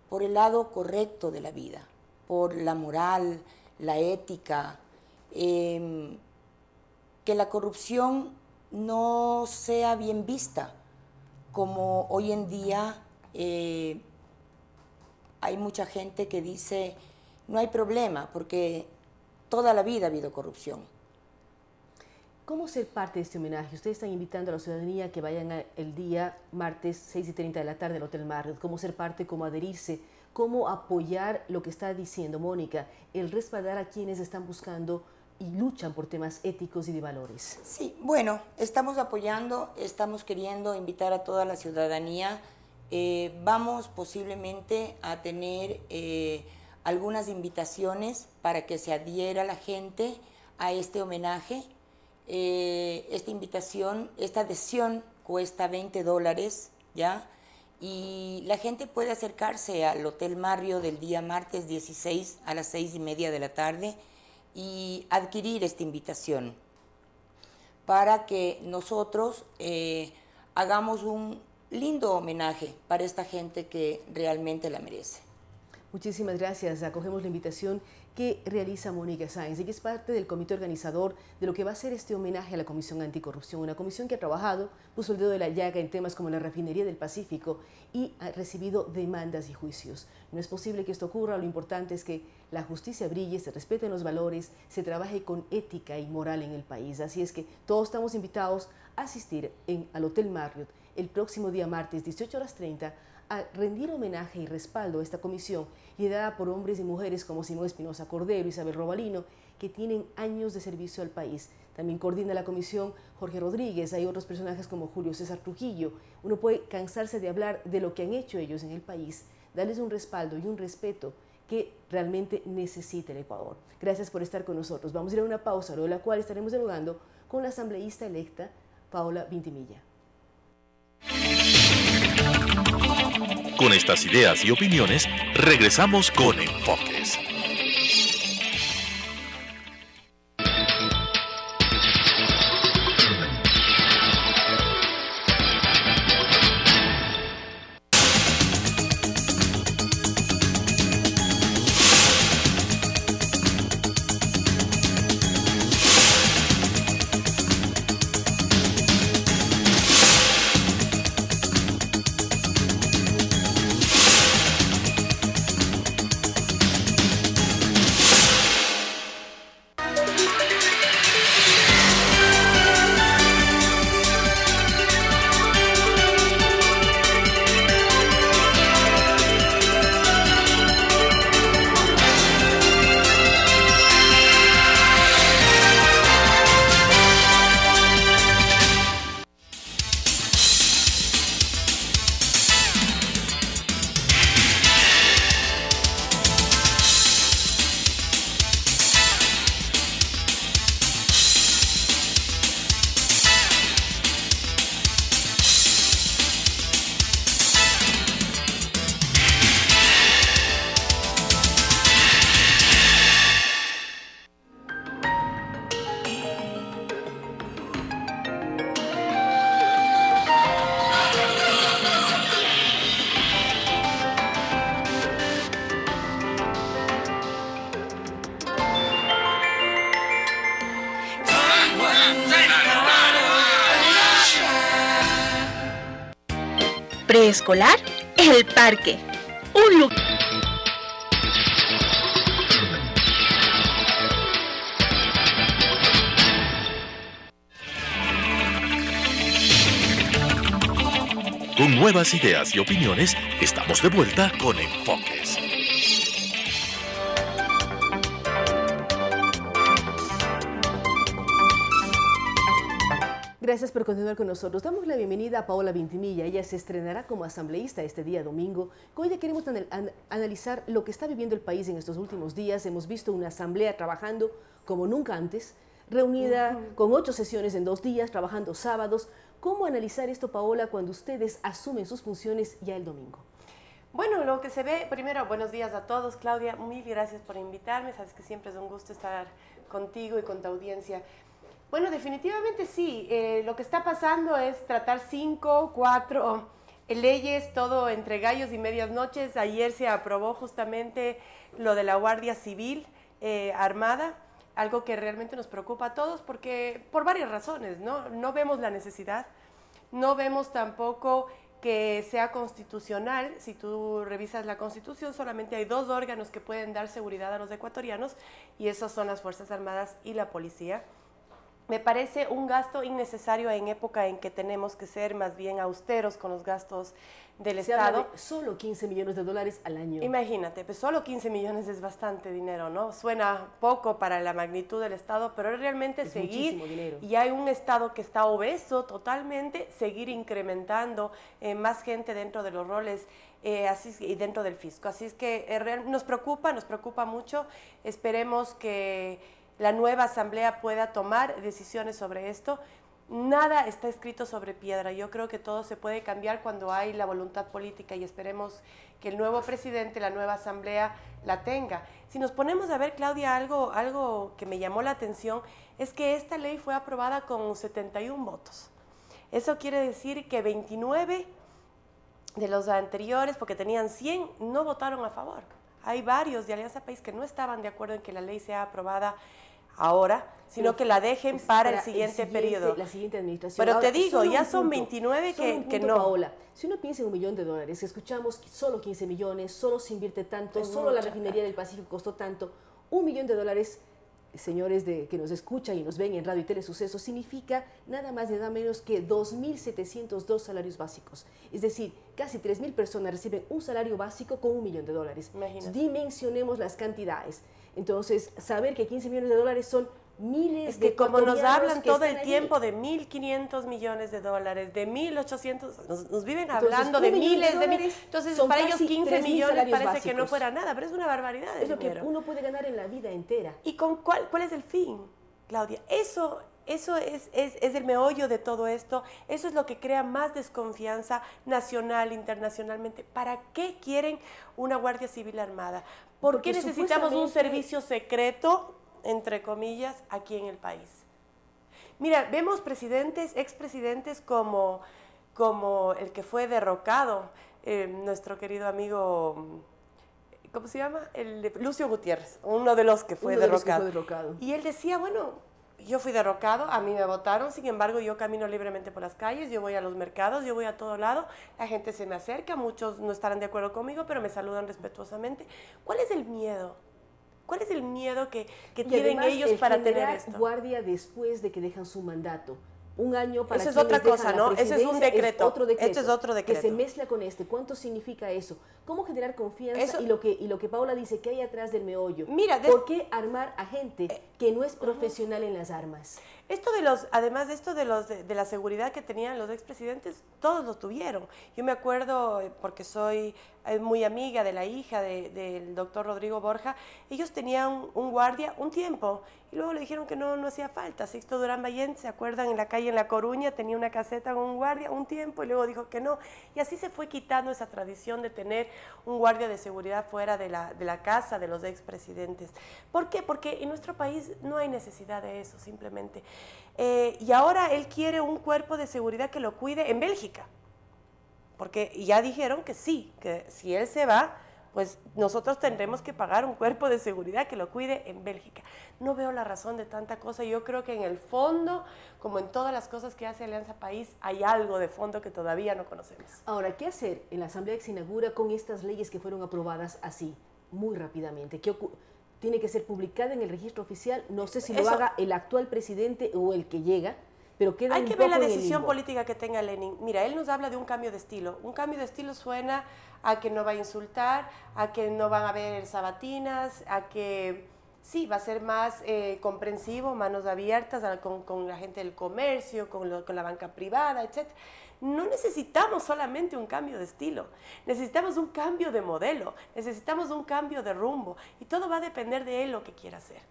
por el lado correcto de la vida, por la moral, la ética, que la corrupción no sea bien vista, como hoy en día hay mucha gente que dice no hay problema porque toda la vida ha habido corrupción. ¿Cómo ser parte de este homenaje? Ustedes están invitando a la ciudadanía a que vayan el día martes 6:30 de la tarde al Hotel Marriott. ¿Cómo ser parte? ¿Cómo adherirse? ¿Cómo apoyar lo que está diciendo Mónica? El respaldar a quienes están buscando y luchan por temas éticos y de valores. Sí, bueno, estamos apoyando, estamos queriendo invitar a toda la ciudadanía. Vamos posiblemente a tener algunas invitaciones para que se adhiera la gente a este homenaje. Esta adhesión cuesta $20, ¿ya? Y la gente puede acercarse al Hotel Marriott del día martes 16 a las 6:30 de la tarde y adquirir esta invitación para que nosotros hagamos un lindo homenaje para esta gente que realmente la merece. Muchísimas gracias. Acogemos la invitación que realiza Mónica Sáenz. Ella es parte del comité organizador de lo que va a ser este homenaje a la Comisión Anticorrupción, una comisión que ha trabajado, puso el dedo de la llaga en temas como la refinería del Pacífico y ha recibido demandas y juicios. No es posible que esto ocurra, lo importante es que la justicia brille, se respeten los valores, se trabaje con ética y moral en el país. Así es que todos estamos invitados a asistir al Hotel Marriott el próximo día martes 18:30 a rendir homenaje y respaldo a esta comisión liderada por hombres y mujeres como Simón Espinosa Cordero, Isabel Robalino, que tienen años de servicio al país. También coordina la comisión Jorge Rodríguez, hay otros personajes como Julio César Trujillo. Uno puede cansarse de hablar de lo que han hecho ellos en el país, darles un respaldo y un respeto que realmente necesita el Ecuador. Gracias por estar con nosotros. Vamos a ir a una pausa, luego de la cual estaremos dialogando con la asambleísta electa Paola Vintimilla. Con estas ideas y opiniones, regresamos con Enfoques. Preescolar, El Parque. Un lugar. Con nuevas ideas y opiniones, estamos de vuelta con Enfoques. Gracias por continuar con nosotros. Damos la bienvenida a Paola Vintimilla. Ella se estrenará como asambleísta este día domingo. Con ella queremos analizar lo que está viviendo el país en estos últimos días. Hemos visto una asamblea trabajando como nunca antes, reunida con 8 sesiones en 2 días, trabajando sábados. ¿Cómo analizar esto, Paola, cuando ustedes asumen sus funciones ya el domingo? Bueno, lo que se ve, primero, buenos días a todos. Claudia, mil gracias por invitarme. Sabes que siempre es un gusto estar contigo y con tu audiencia. Bueno, definitivamente sí. Lo que está pasando es tratar 5, 4 leyes, todo entre gallos y medias noches. Ayer se aprobó justamente lo de la Guardia Civil Armada, algo que realmente nos preocupa a todos porque por varias razones, ¿no? No vemos la necesidad, no vemos tampoco que sea constitucional. Si tú revisas la Constitución, solamente hay 2 órganos que pueden dar seguridad a los ecuatorianos y esos son las Fuerzas Armadas y la Policía. Me parece un gasto innecesario en época en que tenemos que ser más bien austeros con los gastos del Estado. Habla de solo $15 millones al año. Imagínate, pues solo 15 millones es bastante dinero, ¿no? Suena poco para la magnitud del Estado, pero es realmente es seguir, muchísimo dinero. Y hay un Estado que está obeso totalmente, seguir incrementando más gente dentro de los roles y dentro del fisco. Así es que nos preocupa mucho. Esperemos que la nueva asamblea pueda tomar decisiones sobre esto. Nada está escrito sobre piedra. Yo creo que todo se puede cambiar cuando hay la voluntad política y esperemos que el nuevo presidente, la nueva asamblea, la tenga. Si nos ponemos a ver, Claudia, algo que me llamó la atención es que esta ley fue aprobada con 71 votos. Eso quiere decir que 29 de los anteriores, porque tenían 100, no votaron a favor. hay varios de Alianza País que no estaban de acuerdo en que la ley sea aprobada ahora, sino que la dejen para el siguiente periodo. La siguiente administración. Pero Ahora, te digo, ya son 29 que no. Paola, si uno piensa en $1 millón, escuchamos que solo 15 millones, solo se invierte tanto, solo la refinería del Pacífico costó tanto. $1 millón, señores que nos escuchan y nos ven en Radio y Telesucesos, significa nada más y nada menos que 2.702 salarios básicos. Es decir, casi 3.000 personas reciben un salario básico con $1 millón. Imagínate. Dimensionemos las cantidades. Entonces, saber que $15 millones son miles de que como nos hablan todo el allí. tiempo de 1.500 millones de dólares, de 1.800, nos viven Entonces, hablando de miles de millones. Entonces, Son para ellos casi 15 3.000 millones parece salarios que no básicos. fuera nada, pero es una barbaridad de Es lo que dinero. uno puede ganar en la vida entera. ¿Y con cuál es el fin, Claudia? Eso es el meollo de todo esto. Eso es lo que crea más desconfianza nacional, internacionalmente. ¿Para qué quieren una Guardia Civil armada? ¿Por qué necesitamos un servicio secreto, entre comillas, aquí en el país? Mira, vemos expresidentes como el que fue derrocado, nuestro querido amigo, ¿cómo se llama? Lucio Gutiérrez, uno de los que fue derrocado. Y él decía, bueno, yo fui derrocado, a mí me votaron, sin embargo yo camino libremente por las calles, yo voy a los mercados, yo voy a todo lado, la gente se me acerca, muchos no estarán de acuerdo conmigo, pero me saludan respetuosamente. ¿Cuál es el miedo? ¿Cuál es el miedo que tienen ellos para tener esto? Guardia después de que dejan su mandato. Un año para eso es otra cosa, ¿no? Ese es un decreto. Este es otro decreto. Que se mezcla con este. ¿Cuánto significa eso? ¿Cómo generar confianza? Eso, y lo que Paola dice, ¿qué hay atrás del meollo? Mira, ¿por qué armar a gente que no es profesional en las armas? Esto además de esto de la seguridad que tenían los expresidentes, todos lo tuvieron. Yo me acuerdo, porque soy muy amiga de la hija del doctor Rodrigo Borja, ellos tenían un guardia un tiempo, y luego le dijeron que no hacía falta. Sixto Durán Ballén, ¿se acuerdan? En la calle en La Coruña tenía una caseta con un guardia un tiempo, y luego dijo que no. Y así se fue quitando esa tradición de tener un guardia de seguridad fuera de la casa de los expresidentes. ¿Por qué? Porque en nuestro país no hay necesidad de eso, simplemente. Y ahora él quiere un cuerpo de seguridad que lo cuide en Bélgica, porque ya dijeron que sí, que si él se va, pues nosotros tendremos que pagar un cuerpo de seguridad que lo cuide en Bélgica. No veo la razón de tanta cosa. Yo creo que en el fondo, como en todas las cosas que hace Alianza País, hay algo de fondo que todavía no conocemos. Ahora, ¿qué hacer en la asamblea que se inaugura con estas leyes que fueron aprobadas así, muy rápidamente? ¿Tiene que ser publicada en el registro oficial? No sé si lo haga el actual presidente o el que llega, pero queda Hay un que poco ver la en el decisión limbo. política que tenga Lenin. Mira, él nos habla de un cambio de estilo. Un cambio de estilo suena a que no va a insultar, a que no van a haber sabatinas, a que sí, va a ser más comprensivo, manos abiertas con la gente del comercio, con la banca privada, etc. No necesitamos solamente un cambio de estilo, necesitamos un cambio de modelo, necesitamos un cambio de rumbo, y todo va a depender de él lo que quiera hacer.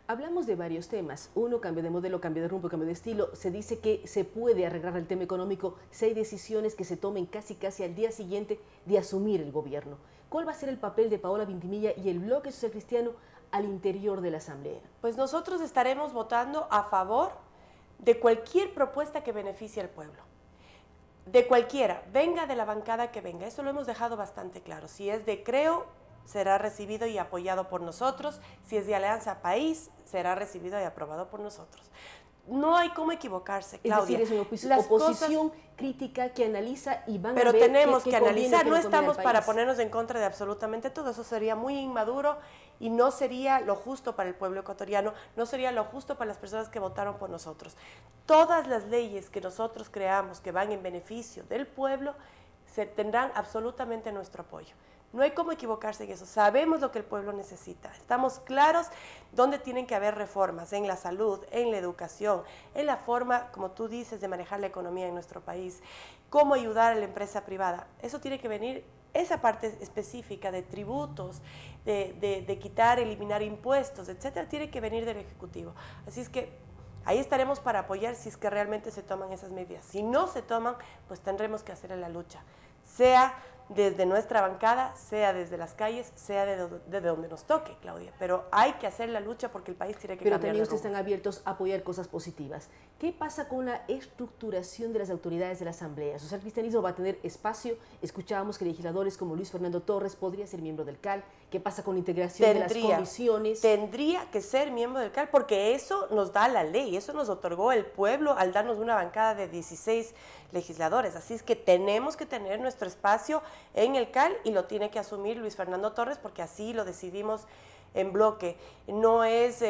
Hablamos de varios temas. Uno, cambio de modelo, cambio de rumbo, cambio de estilo. Se dice que se puede arreglar el tema económico si hay decisiones que se tomen casi al día siguiente de asumir el gobierno. ¿Cuál va a ser el papel de Paola Vintimilla y el Bloque Social Cristiano al interior de la Asamblea? Pues nosotros estaremos votando a favor de cualquier propuesta que beneficie al pueblo. De cualquiera, venga de la bancada que venga. Eso lo hemos dejado bastante claro. Si es de Creo, será recibido y apoyado por nosotros. Si es de Alianza País, será recibido y aprobado por nosotros. No hay cómo equivocarse, Claudia. Es decir, es una oposición crítica que analiza y van a ver. Pero tenemos que analizar, no conviene estamos al para país. ponernos en contra de absolutamente todo. Eso sería muy inmaduro y no sería lo justo para el pueblo ecuatoriano, no sería lo justo para las personas que votaron por nosotros. Todas las leyes que nosotros creamos que van en beneficio del pueblo tendrán absolutamente nuestro apoyo. No hay cómo equivocarse en eso. Sabemos lo que el pueblo necesita. Estamos claros dónde tienen que haber reformas, en la salud, en la educación, en la forma, como tú dices, de manejar la economía en nuestro país, cómo ayudar a la empresa privada. Eso tiene que venir, esa parte específica de tributos, de quitar, eliminar impuestos, etcétera, tiene que venir del Ejecutivo. Así es que ahí estaremos para apoyar si es que realmente se toman esas medidas. Si no se toman, pues tendremos que hacer la lucha, sea desde nuestra bancada, sea desde las calles, sea de donde nos toque, Claudia. Pero hay que hacer la lucha porque el país tiene que cambiar de rumbo. Pero también ustedes están abiertos a apoyar cosas positivas. ¿Qué pasa con la estructuración de las autoridades de la Asamblea? Social Cristianismo va a tener espacio. Escuchábamos que legisladores como Luis Fernando Torres podría ser miembro del CAL, ¿Qué pasa con la integración de las comisiones? Tendría que ser miembro del CAL, porque eso nos da la ley, eso nos otorgó el pueblo al darnos una bancada de 16 legisladores. Así es que tenemos que tener nuestro espacio en el CAL y lo tiene que asumir Luis Fernando Torres, porque así lo decidimos en bloque. No es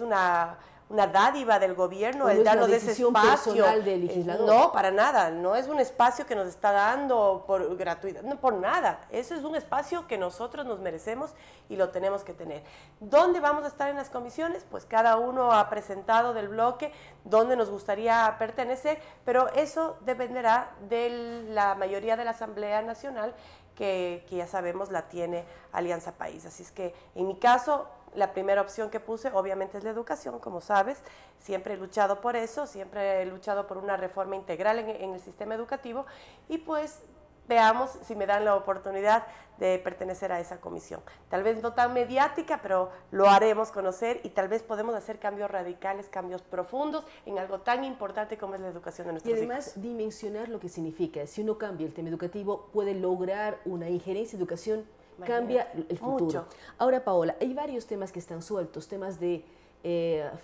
una dádiva del gobierno el darnos ese espacio. Del legislador. No, para nada. No es un espacio que nos está dando por gratuidad, no por nada. Eso es un espacio que nosotros nos merecemos y lo tenemos que tener. ¿Dónde vamos a estar en las comisiones? Pues cada uno ha presentado del bloque dónde nos gustaría pertenecer, pero eso dependerá de la mayoría de la Asamblea Nacional, que ya sabemos la tiene Alianza País. Así es que en mi caso, la primera opción que puse obviamente es la educación, como sabes, siempre he luchado por eso, siempre he luchado por una reforma integral en el sistema educativo y pues veamos si me dan la oportunidad de pertenecer a esa comisión. Tal vez no tan mediática, pero lo haremos conocer y tal vez podemos hacer cambios radicales, cambios profundos en algo tan importante como es la educación de nuestros hijos. Y además dimensionar lo que significa, si uno cambia el tema educativo puede lograr una injerencia en educación, cambia el futuro. Mucho. Ahora, Paola, hay varios temas que están sueltos, temas de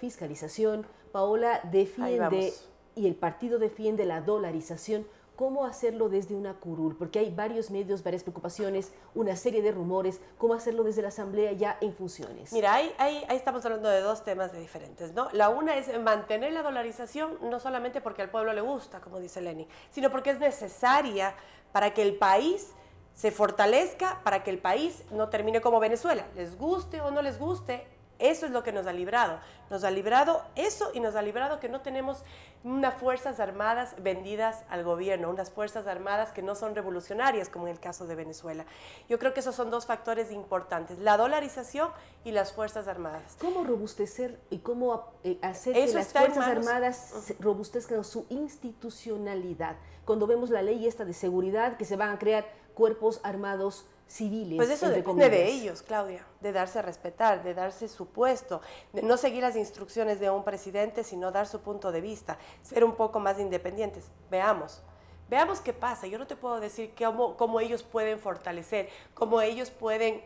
fiscalización. Paola defiende y el partido defiende la dolarización. ¿Cómo hacerlo desde una curul? Porque hay varios medios, varias preocupaciones, una serie de rumores. ¿Cómo hacerlo desde la Asamblea ya en funciones? Mira, ahí estamos hablando de dos temas diferentes, ¿no? La una es mantener la dolarización, no solamente porque al pueblo le gusta, como dice Lenin, sino porque es necesaria para que el país se fortalezca, para que el país no termine como Venezuela. Les guste o no les guste, eso es lo que nos ha librado. Nos ha librado eso y nos ha librado que no tenemos unas fuerzas armadas vendidas al gobierno, unas fuerzas armadas que no son revolucionarias, como en el caso de Venezuela. Yo creo que esos son dos factores importantes, la dolarización y las fuerzas armadas. ¿Cómo robustecer y cómo hacer que las fuerzas armadas robustezcan su institucionalidad? Cuando vemos la ley esta de seguridad, que se van a crear cuerpos armados civiles. Pues eso depende de ellos, Claudia, de darse a respetar, de darse su puesto, de no seguir las instrucciones de un presidente, sino dar su punto de vista, ser un poco más independientes. Veamos qué pasa. Yo no te puedo decir cómo ellos pueden fortalecer, cómo ellos pueden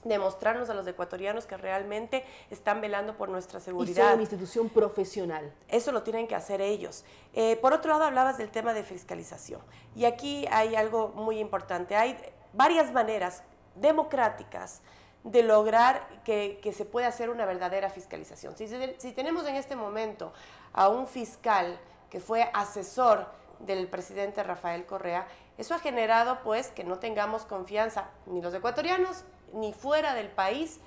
demostrarnos a los ecuatorianos que realmente están velando por nuestra seguridad. Y son una institución profesional. Eso lo tienen que hacer ellos. Por otro lado, hablabas del tema de fiscalización. Y aquí hay algo muy importante. Hay varias maneras democráticas de lograr que se pueda hacer una verdadera fiscalización. Si tenemos en este momento a un fiscal que fue asesor del presidente Rafael Correa, eso ha generado pues que no tengamos confianza ni los ecuatorianos ni fuera del país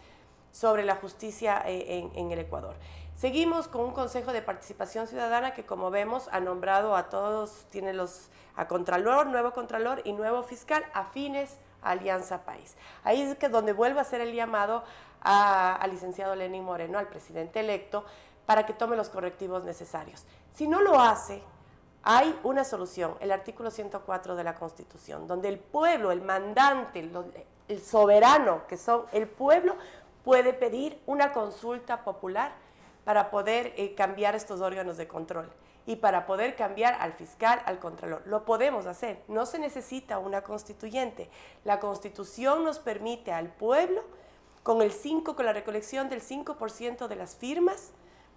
sobre la justicia en el Ecuador. Seguimos con un Consejo de Participación Ciudadana que, como vemos, ha nombrado a todos, tiene a Contralor, nuevo Contralor y nuevo fiscal afines a Alianza País. Ahí es que donde vuelve a hacer el llamado al licenciado Lenín Moreno, al presidente electo, para que tome los correctivos necesarios. Si no lo hace, hay una solución, el artículo 104 de la Constitución, donde el pueblo, el mandante, el soberano, que son el pueblo, puede pedir una consulta popular para poder cambiar estos órganos de control y para poder cambiar al fiscal, al contralor. Lo podemos hacer, no se necesita una constituyente. La Constitución nos permite al pueblo, con la recolección del 5% de las firmas,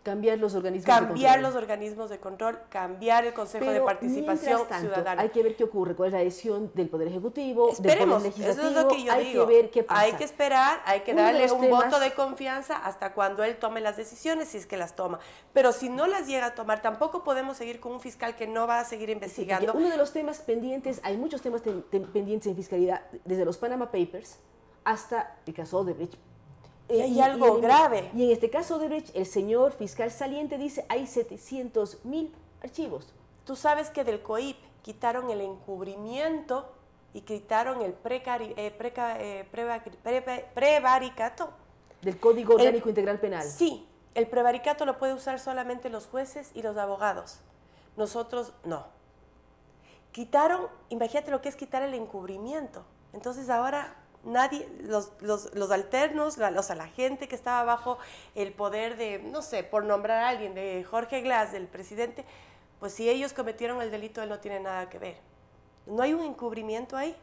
cambiar los organismos de control, cambiar el Consejo de Participación Ciudadana. Hay que ver qué ocurre con la adhesión del Poder Ejecutivo, Esperemos, del Poder Legislativo. Eso es lo que yo digo. Que ver qué pasa. Hay que esperar, hay que darle un voto de confianza hasta cuando él tome las decisiones, si es que las toma. Pero si no las llega a tomar, tampoco podemos seguir con un fiscal que no va a seguir investigando. Sí, uno de los temas pendientes, hay muchos temas pendientes en fiscalidad, desde los Panama Papers hasta el caso Odebrecht. Y hay algo grave. Y en este caso de Odebrecht, el señor fiscal saliente dice hay 700.000 archivos. Tú sabes que del COIP quitaron el encubrimiento y quitaron el prevaricato. Del Código Orgánico Integral Penal. Sí, el prevaricato lo puede usar solamente los jueces y los abogados. Nosotros no. Quitaron, imagínate lo que es quitar el encubrimiento. Entonces ahora nadie, los alternos, la gente que estaba bajo el poder de, no sé, por nombrar a alguien, de Jorge Glass, del presidente, pues si ellos cometieron el delito, él no tiene nada que ver. ¿No hay un encubrimiento ahí?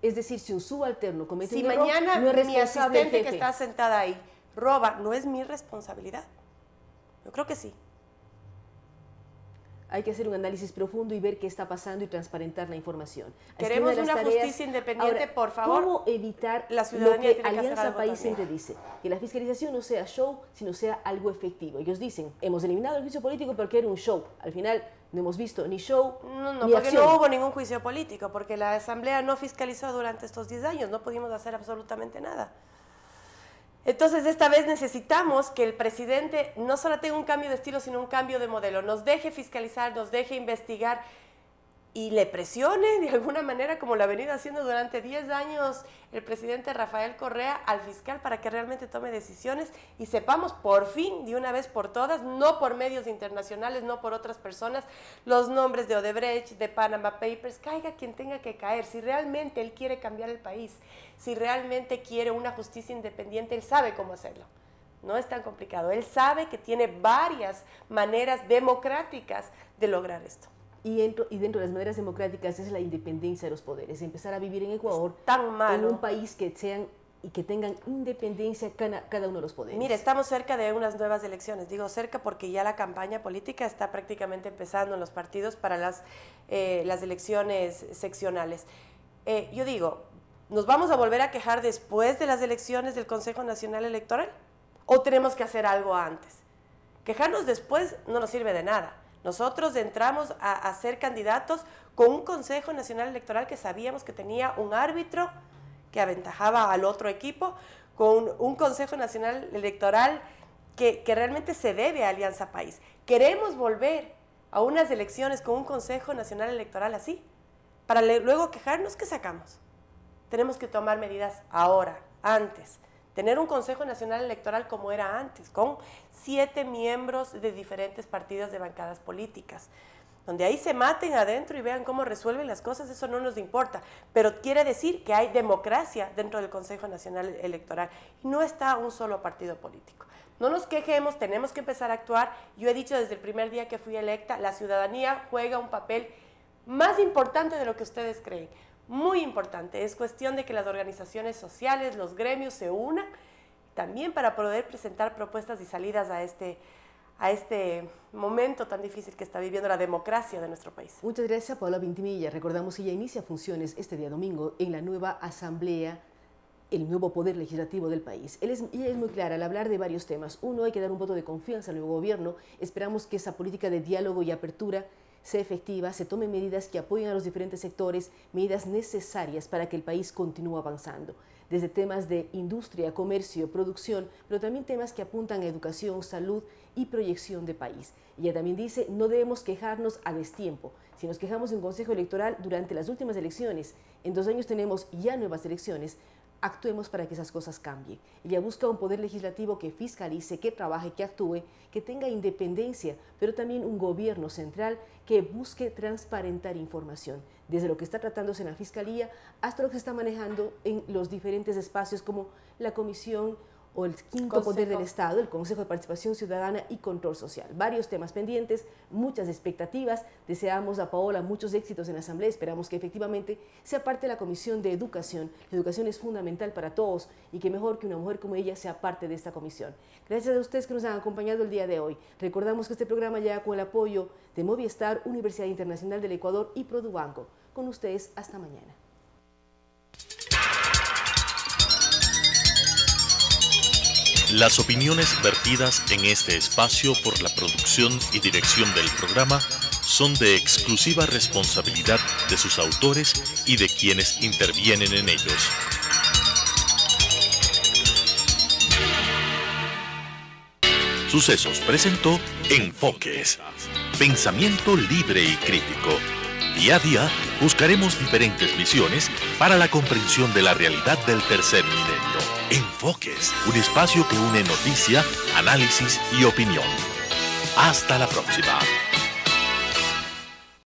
Es decir, si un subalterno comete un error, mañana no es mi responsable el asistente jefe. que está sentada ahí roba, ¿no es mi responsabilidad? Yo creo que sí. Hay que hacer un análisis profundo y ver qué está pasando y transparentar la información. Queremos una justicia independiente, ahora, por favor. ¿Cómo evitar la ciudadanía lo que tiene que hacer Alianza algo País también? siempre dice? Que la fiscalización no sea show, sino sea algo efectivo. Ellos dicen, hemos eliminado el juicio político porque era un show. Al final no hemos visto ni show No, ni porque acción. no hubo ningún juicio político, porque la Asamblea no fiscalizó durante estos 10 años, no pudimos hacer absolutamente nada. Entonces, esta vez necesitamos que el presidente no solo tenga un cambio de estilo, sino un cambio de modelo. Nos deje fiscalizar, nos deje investigar y le presione de alguna manera, como lo ha venido haciendo durante 10 años el presidente Rafael Correa, al fiscal para que realmente tome decisiones y sepamos por fin, de una vez por todas, no por medios internacionales, no por otras personas, los nombres de Odebrecht, de Panama Papers, caiga quien tenga que caer. Si realmente él quiere cambiar el país, si realmente quiere una justicia independiente, él sabe cómo hacerlo. No es tan complicado. Él sabe que tiene varias maneras democráticas de lograr esto. Y dentro de las maneras democráticas es la independencia de los poderes. Empezar a vivir en Ecuador, tan malo, en un país que sean y que tengan independencia cada uno de los poderes. Mire, estamos cerca de unas nuevas elecciones. Digo cerca porque ya la campaña política está prácticamente empezando en los partidos para las elecciones seccionales. Yo digo, ¿nos vamos a volver a quejar después de las elecciones del Consejo Nacional Electoral? ¿O tenemos que hacer algo antes? Quejarnos después no nos sirve de nada. Nosotros entramos a ser candidatos con un Consejo Nacional Electoral que sabíamos que tenía un árbitro que aventajaba al otro equipo, con un Consejo Nacional Electoral que realmente se debe a Alianza País. ¿Queremos volver a unas elecciones con un Consejo Nacional Electoral así? Para luego quejarnos, ¿qué sacamos? Tenemos que tomar medidas ahora, antes. Tener un Consejo Nacional Electoral como era antes, con 7 miembros de diferentes partidos de bancadas políticas, donde ahí se maten adentro y vean cómo resuelven las cosas, eso no nos importa, pero quiere decir que hay democracia dentro del Consejo Nacional Electoral y no está un solo partido político. No nos quejemos, tenemos que empezar a actuar. Yo he dicho desde el primer día que fui electa, la ciudadanía juega un papel más importante de lo que ustedes creen. Muy importante, es cuestión de que las organizaciones sociales, los gremios se unan también para poder presentar propuestas y salidas a este momento tan difícil que está viviendo la democracia de nuestro país. Muchas gracias, Paola Vintimilla. Recordamos que ya inicia funciones este día domingo en la nueva Asamblea, el nuevo poder legislativo del país. Ella es muy clara al hablar de varios temas. Uno, hay que dar un voto de confianza al nuevo gobierno. Esperamos que esa política de diálogo y apertura sea efectiva, se tomen medidas que apoyen a los diferentes sectores, medidas necesarias para que el país continúe avanzando. Desde temas de industria, comercio, producción, pero también temas que apuntan a educación, salud y proyección de país. Ella también dice, no debemos quejarnos a destiempo. Si nos quejamos de un consejo electoral durante las últimas elecciones, en 2 años tenemos ya nuevas elecciones, actuemos para que esas cosas cambien. Ella busca un poder legislativo que fiscalice, que trabaje, que actúe, que tenga independencia, pero también un gobierno central que busque transparentar información, desde lo que está tratándose en la Fiscalía hasta lo que se está manejando en los diferentes espacios como la Comisión o el quinto poder del Estado, el Consejo de Participación Ciudadana y Control Social. Varios temas pendientes, muchas expectativas. Deseamos a Paola muchos éxitos en la Asamblea. Esperamos que efectivamente sea parte de la Comisión de Educación. La educación es fundamental para todos y que mejor que una mujer como ella sea parte de esta comisión. Gracias a ustedes que nos han acompañado el día de hoy. Recordamos que este programa llega con el apoyo de Movistar, Universidad Internacional del Ecuador y Produbanco. Con ustedes, hasta mañana. Las opiniones vertidas en este espacio por la producción y dirección del programa son de exclusiva responsabilidad de sus autores y de quienes intervienen en ellos. Sucesos presentó Enfoques. Pensamiento libre y crítico. Día a día buscaremos diferentes visiones para la comprensión de la realidad del tercer milenio. Enfoques, un espacio que une noticia, análisis y opinión. Hasta la próxima.